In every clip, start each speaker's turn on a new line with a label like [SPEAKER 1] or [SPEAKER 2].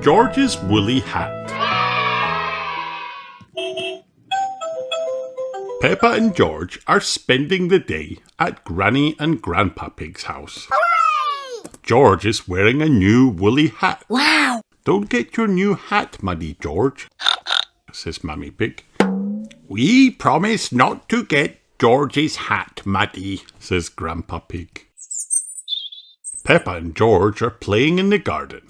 [SPEAKER 1] George's woolly hat. Peppa and George are spending the day at Granny and Grandpa Pig's house.
[SPEAKER 2] Hooray!
[SPEAKER 1] George is wearing a new woolly hat.
[SPEAKER 2] Wow!
[SPEAKER 1] Don't get your new hat muddy, George, says Mummy Pig. We promise not to get George's hat muddy, says Grandpa Pig. Peppa and George are playing in the garden.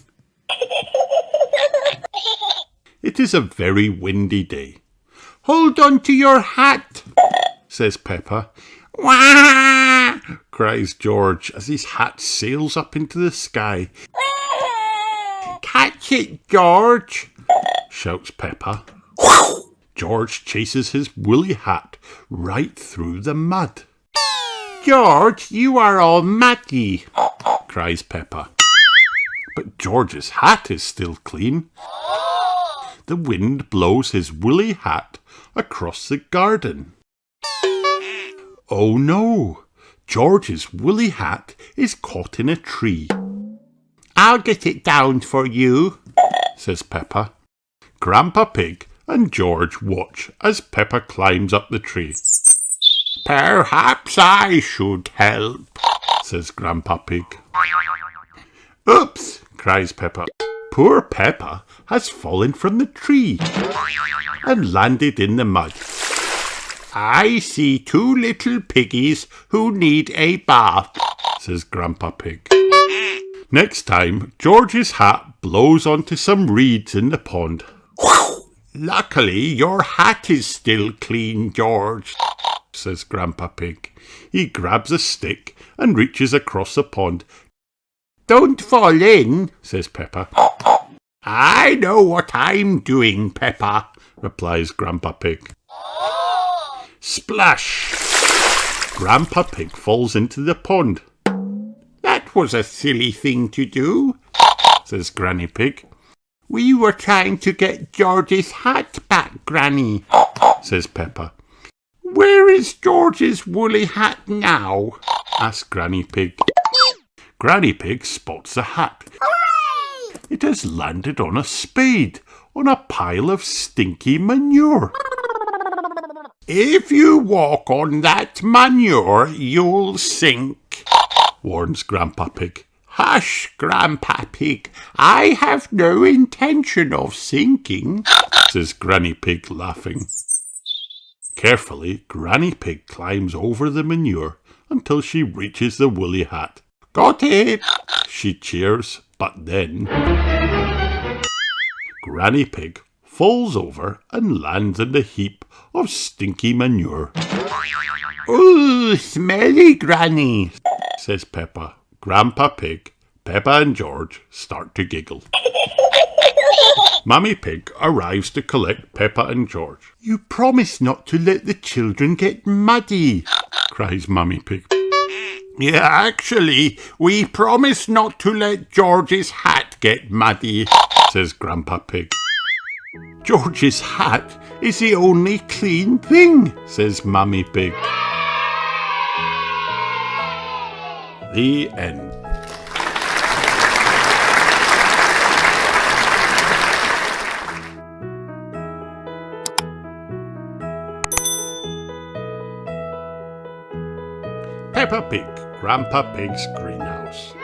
[SPEAKER 1] It is a very windy day. Hold on to your hat, says Peppa. Wah! Cries George as his hat sails up into the sky. Catch it, George, shouts Peppa. George chases his woolly hat right through the mud. George, you are all muddy, cries Peppa. But George's hat is still clean. The wind blows his woolly hat across the garden. Oh no! George's woolly hat is caught in a tree. I'll get it down for you, says Peppa. Grandpa Pig and George watch as Peppa climbs up the tree. Perhaps I should help, says Grandpa Pig. Oops, cries Peppa. Poor Peppa has fallen from the tree and landed in the mud. I see two little piggies who need a bath, says Grandpa Pig. Next time, George's hat blows onto some reeds in the pond. Luckily, your hat is still clean, George, says Grandpa Pig. He grabs a stick and reaches across the pond. Don't fall in, says Peppa. I know what I'm doing, Peppa, replies Grandpa Pig. Splash! Grandpa Pig falls into the pond. That was a silly thing to do, says Granny Pig. We were trying to get George's hat back, Granny, says Peppa. Where is George's woolly hat now? asks Granny Pig. Granny Pig spots the hat.
[SPEAKER 2] Hooray!
[SPEAKER 1] It has landed on a spade, on a pile of stinky manure. If you walk on that manure, you'll sink, warns Grandpa Pig. Hush, Grandpa Pig. I have no intention of sinking, says Granny Pig, laughing. Carefully, Granny Pig climbs over the manure until she reaches the woolly hat. Got it, she cheers, but then Granny Pig falls over and lands in the heap of stinky manure. Ooh, smelly, Granny, says Peppa. Grandpa Pig, Peppa and George start to giggle. Mummy Pig arrives to collect Peppa and George. You promised not to let the children get muddy, cries Mummy Pig. Yeah, actually, we promised not to let George's hat get muddy, says Grandpa Pig. George's hat is the only clean thing, says Mummy Pig. The end. Peppa Pig, Grandpa Pig's greenhouse.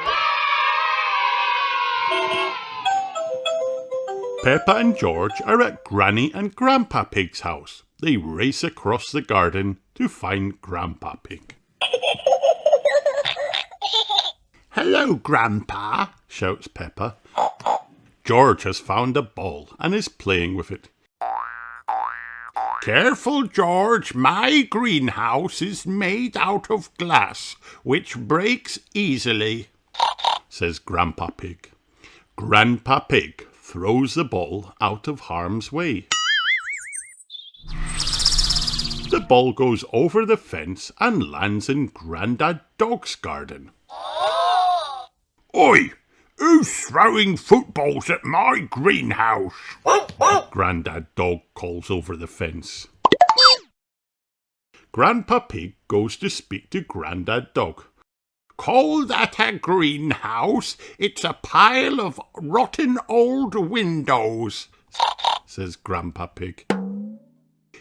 [SPEAKER 1] Peppa and George are at Granny and Grandpa Pig's house. They race across the garden to find Grandpa Pig. Hello, Grandpa, shouts Peppa. George has found a ball and is playing with it. Careful, George, my greenhouse is made out of glass, which breaks easily, says Grandpa Pig. Grandpa Pig throws the ball out of harm's way. The ball goes over the fence and lands in Grandad Dog's garden. Oi! Who's throwing footballs at my greenhouse? Grandad Dog calls over the fence. Grandpa Pig goes to speak to Grandad Dog. call that a greenhouse? It's a pile of rotten old windows, says Grandpa Pig.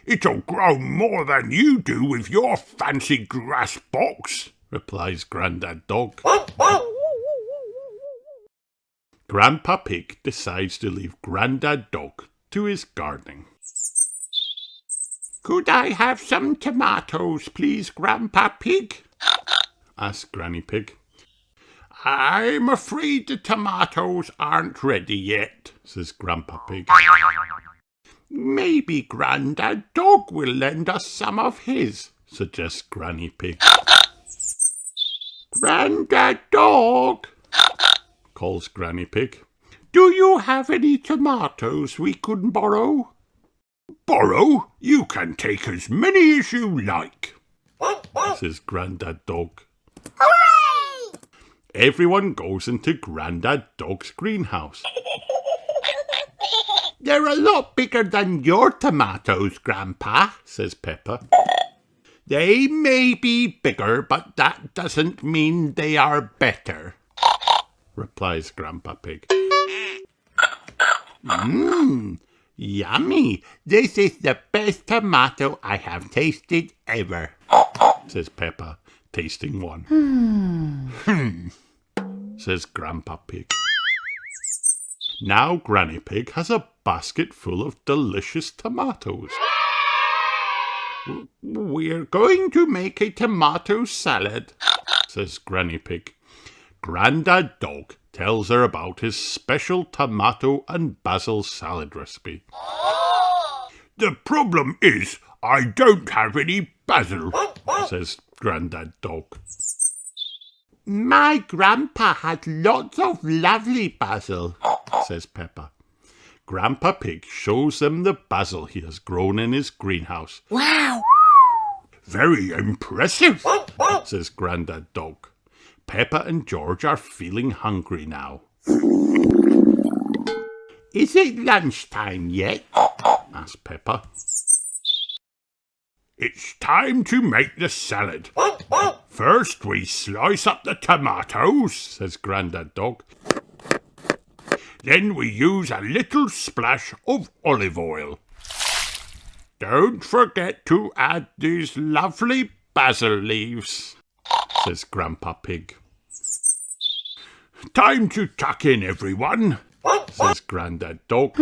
[SPEAKER 1] It'll grow more than you do with your fancy grass box, replies Grandad Dog. Grandpa Pig decides to leave Grandad Dog to his gardening. Could I have some tomatoes, please, Grandpa Pig? Asked Granny Pig. I'm afraid the tomatoes aren't ready yet, says Grandpa Pig. Maybe Grandad Dog will lend us some of his, suggests Granny Pig. Grandad Dog, calls Granny Pig. Do you have any tomatoes we could borrow? Borrow? You can take as many as you like, says Grandad Dog.
[SPEAKER 2] Hooray!
[SPEAKER 1] Everyone goes into Grandad Dog's greenhouse. They're a lot bigger than your tomatoes, Grandpa, says Peppa. They may be bigger, but that doesn't mean they are better, replies Grandpa Pig. Yummy! This is the best tomato I have tasted ever, says Peppa, tasting one. Says Grandpa Pig. Now Granny Pig has a basket full of delicious tomatoes. We're going to make a tomato salad, says Granny Pig. Grandad Dog tells her about his special tomato and basil salad recipe. The problem is I don't have any basil, says Grandad Dog. My grandpa has lots of lovely basil, says Peppa. Grandpa Pig shows them the basil he has grown in his greenhouse.
[SPEAKER 2] Wow!
[SPEAKER 1] Very impressive, says Grandad Dog. Peppa and George are feeling hungry now. Is it lunchtime yet? asked Peppa. It's time to make the salad. First we slice up the tomatoes, says Grandad Dog. Then we use a little splash of olive oil. Don't forget to add these lovely basil leaves, says Grandpa Pig. Time to tuck in, everyone, says Grandad Dog.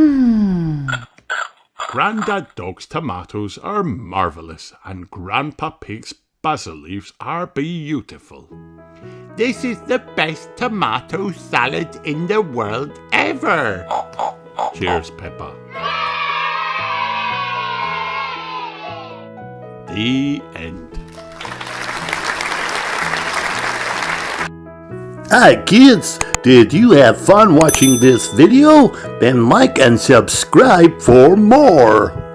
[SPEAKER 1] Grandad Dog's tomatoes are marvellous and Grandpa Pig's basil leaves are beautiful. This is the best tomato salad in the world ever, cheers Peppa. The end.
[SPEAKER 3] Hi kids, did you have fun watching this video? Then like and subscribe for more.